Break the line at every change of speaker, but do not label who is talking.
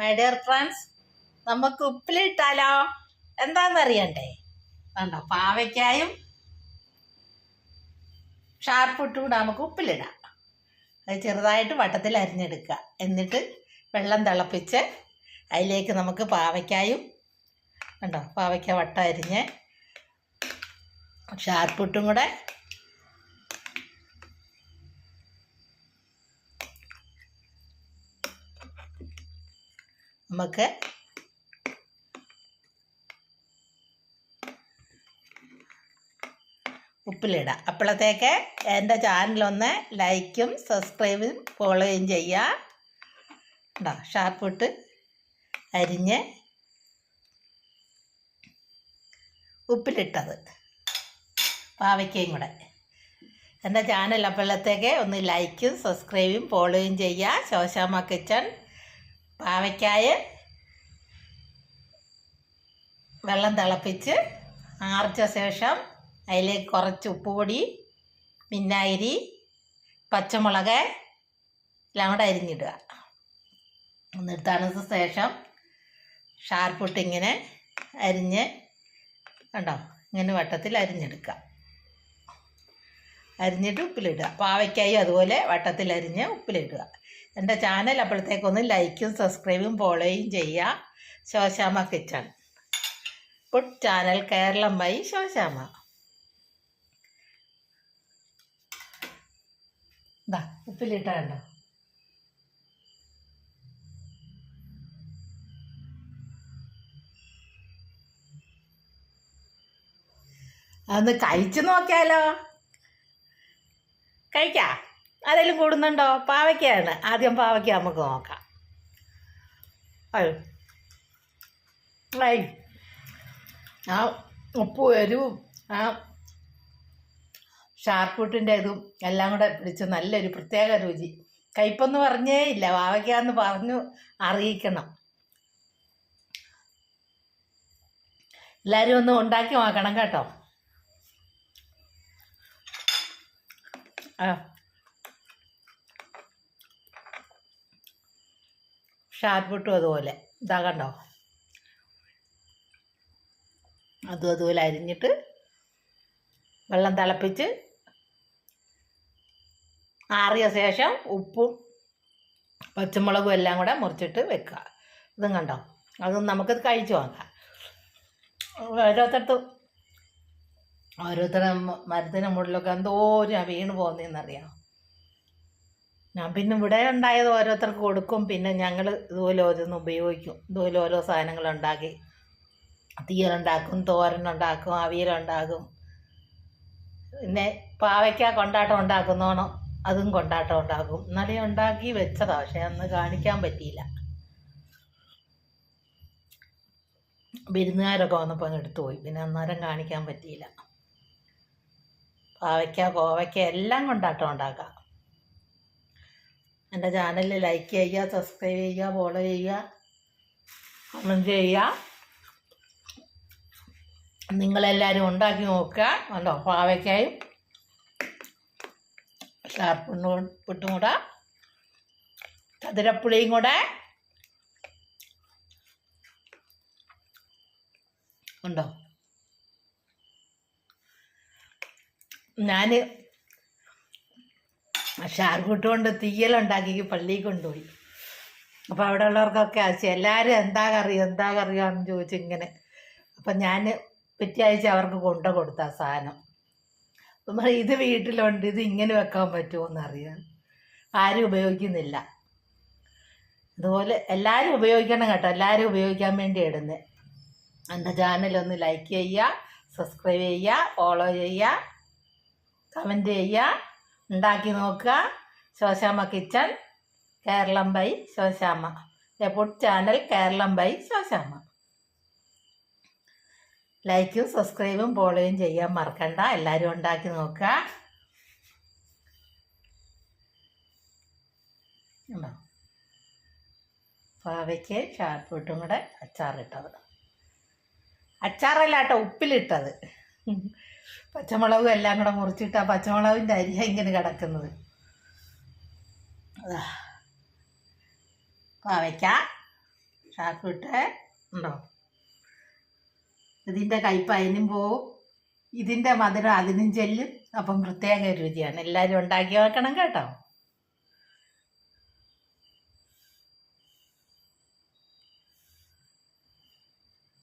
My dear friends, നമുക്ക് ഉപ്പിലിട്ടാലോ? എന്താണെന്നറിയണ്ടേ? വേണ്ട, പാവയ്ക്കായും ഷാർപ്പിട്ടും കൂടെ നമുക്ക് ഉപ്പിലിടാം. അത് ചെറുതായിട്ട് വട്ടത്തിൽ അരിഞ്ഞെടുക്കുക. എന്നിട്ട് വെള്ളം തിളപ്പിച്ച് അതിലേക്ക് നമുക്ക് പാവയ്ക്കായും കണ്ടോ, പാവയ്ക്ക വട്ടം അരിഞ്ഞ് ഷാർപ്പിട്ടും കൂടെ നമുക്ക് ഉപ്പിലിടാം. അപ്പോഴത്തേക്ക് എൻ്റെ ചാനലൊന്ന് ലൈക്കും സബ്സ്ക്രൈബും ഫോളോയും ചെയ്യുക. കേട്ടോ, ഷാർപ്പിട്ട് അരിഞ്ഞ് ഉപ്പിലിട്ടത് പാവയ്ക്കയും കൂടെ. എൻ്റെ ചാനൽ അപ്പോഴത്തേക്ക് ഒന്ന് ലൈക്കും സബ്സ്ക്രൈബും ഫോളോയും ചെയ്യുക. ശോശാമ്മ കിച്ചൺ. പാവയ്ക്കായ വെള്ളം തിളപ്പിച്ച് ആറിച്ച ശേഷം അതിലേക്ക് കുറച്ച് ഉപ്പുപൊടി, വിനാഗിരി, പച്ചമുളക് എല്ലാം കൂടെ അരിഞ്ഞിടുക. എന്നിട്ട് തണുത്ത ശേഷം ഷാർപ്പിട്ട് ഇങ്ങനെ അരിഞ്ഞ് കണ്ടോ, ഇങ്ങനെ വട്ടത്തിൽ അരിഞ്ഞെടുക്കുക. അരിഞ്ഞിട്ട് ഉപ്പിലിടുക. പാവയ്ക്കായും അതുപോലെ വട്ടത്തിൽ അരിഞ്ഞ് ഉപ്പിലിടുക. എൻ്റെ ചാനൽ അപ്പോഴത്തേക്കൊന്ന് ലൈക്കും സബ്സ്ക്രൈബും ഫോളോയും ചെയ്യുക. Shoshamma kitchen food channel, Keralam by Shoshamma. ഇതാ ഉപ്പിലിട്ട കണ്ടോ. അതൊന്ന് കഴിച്ചു നോക്കിയാലോ? കഴിക്കാം. ആരെങ്കിലും കൂടുന്നുണ്ടോ? പാവയ്ക്കയാണ്. ആദ്യം പാവയ്ക്ക നമുക്ക് നോക്കാം. ആ ഉപ്പും എരിവും ആ ഷാർപ്പിട്ടിൻ്റെ ഇതും എല്ലാം കൂടെ പിടിച്ച് നല്ലൊരു പ്രത്യേക രുചി. കയ്പെന്ന് പറഞ്ഞേ ഇല്ല. പാവയ്ക്കാന്ന് പറഞ്ഞു അറിയിക്കണം. എല്ലാവരും ഒന്ന് ഉണ്ടാക്കി നോക്കണം കേട്ടോ. ഷാർപ്പിട്ടും അതുപോലെ ഇതാ കണ്ടോ, അതുപോലെ അരിഞ്ഞിട്ട് വെള്ളം തിളപ്പിച്ച് ആറിയ ശേഷം ഉപ്പും പച്ചമുളകും എല്ലാം കൂടെ മുറിച്ചിട്ട് വെക്കുക. ഇതും കണ്ടോ, അതും നമുക്കത് കഴിച്ചു നോക്കാം. ഓരോരുത്തരുടെ മരത്തിന് മുകളിലൊക്കെ എന്തോരം വീണ് പോകുന്നതെന്നറിയാം. ഞാൻ പിന്നെ ഇവിടെ ഉണ്ടായത് ഓരോരുത്തർക്ക് കൊടുക്കും. പിന്നെ ഞങ്ങൾ ഇതുപോലെ ഓരോന്ന് ഉപയോഗിക്കും. ഇതുപോലെ ഓരോ സാധനങ്ങളുണ്ടാക്കി തീയലുണ്ടാക്കും, തോരനുണ്ടാക്കും, അവിയലുണ്ടാക്കും. പിന്നെ പാവയ്ക്ക കൊണ്ടാട്ടം ഉണ്ടാക്കുന്നോണം അതും കൊണ്ടാട്ടം ഉണ്ടാക്കും. ഇന്നലെ ഉണ്ടാക്കി വെച്ചതാണ്, പക്ഷെ അന്ന് കാണിക്കാൻ പറ്റിയില്ല. വിരുന്നുകാരൊക്കെ വന്നപ്പോൾ അങ്ങ് എടുത്തു പോയി. പിന്നെ അന്നേരം കാണിക്കാൻ പറ്റിയില്ല. പാവയ്ക്ക, കോവയ്ക്ക എല്ലാം കൊണ്ടാട്ടം ഉണ്ടാക്കാം. എൻ്റെ ചാനലിൽ ലൈക്ക് ചെയ്യുക, സബ്സ്ക്രൈബ് ചെയ്യുക, ഫോളോ ചെയ്യുക, കമൻറ്റ് ചെയ്യുക. നിങ്ങളെല്ലാവരും ഉണ്ടാക്കി നോക്കുക. കണ്ടോ, പാവയ്ക്കായും ഷാർപ്പിട്ടും കൂടെ ചതുരപ്പുളിയും കൂടെ ഉണ്ടോ. ഞാൻ ഷാർപ്പിട്ട് കൊണ്ട് തീയലുണ്ടാക്കി പള്ളിയിൽ കൊണ്ടുപോയി. അപ്പോൾ അവിടെ ഉള്ളവർക്കൊക്കെ എല്ലാവരും എന്താ കറിയാന്ന് ചോദിച്ചു ഇങ്ങനെ. അപ്പം ഞാൻ പിറ്റേ ആഴ്ച അവർക്ക് കൊണ്ടു കൊടുത്ത സാധനം. അപ്പം ഇത് വീട്ടിലുണ്ട്, ഇത് ഇങ്ങനെ വെക്കാൻ പറ്റുമോ എന്നറിയാൻ. ആരും ഉപയോഗിക്കുന്നില്ല. അതുപോലെ എല്ലാവരും ഉപയോഗിക്കണം കേട്ടോ. എല്ലാവരും ഉപയോഗിക്കാൻ വേണ്ടി ഇടുന്നത്. എൻ്റെ ചാനലൊന്ന് ലൈക്ക് ചെയ്യുക, സബ്സ്ക്രൈബ് ചെയ്യുക, ഫോളോ ചെയ്യുക, കമൻറ്റ് ചെയ്യുക, ഉണ്ടാക്കി നോക്കുക. Shoshamma kitchen, Keralam by Shoshamma. Food channel, Keralam by Shoshamma. ലൈക്കും സബ്സ്ക്രൈബും ഫോളോയും ചെയ്യാൻ മറക്കണ്ട. എല്ലാവരും ഉണ്ടാക്കി നോക്കുക. പാവയ്ക്ക് ഷാർപ്പിട്ടും കൂടെ അച്ചാറിട്ടത്. അച്ചാറല്ല കേട്ടോ, ഉപ്പിലിട്ടത്. പച്ചമുളകും എല്ലാം കൂടെ മുറിച്ചിട്ട് ആ പച്ചമുളകിൻ്റെ അരിയ ഇങ്ങനെ കിടക്കുന്നത്. പാവയ്ക്ക ഷാപ്പിട്ടേ ഉണ്ടോ? ഇതിൻ്റെ കയ്പ് അതിനും പോവും, ഇതിൻ്റെ മധുരം അതിനും ചെല്ലും. അപ്പം പ്രത്യേക രുചിയാണ്. എല്ലാവരും ഉണ്ടാക്കി നോക്കണം കേട്ടോ.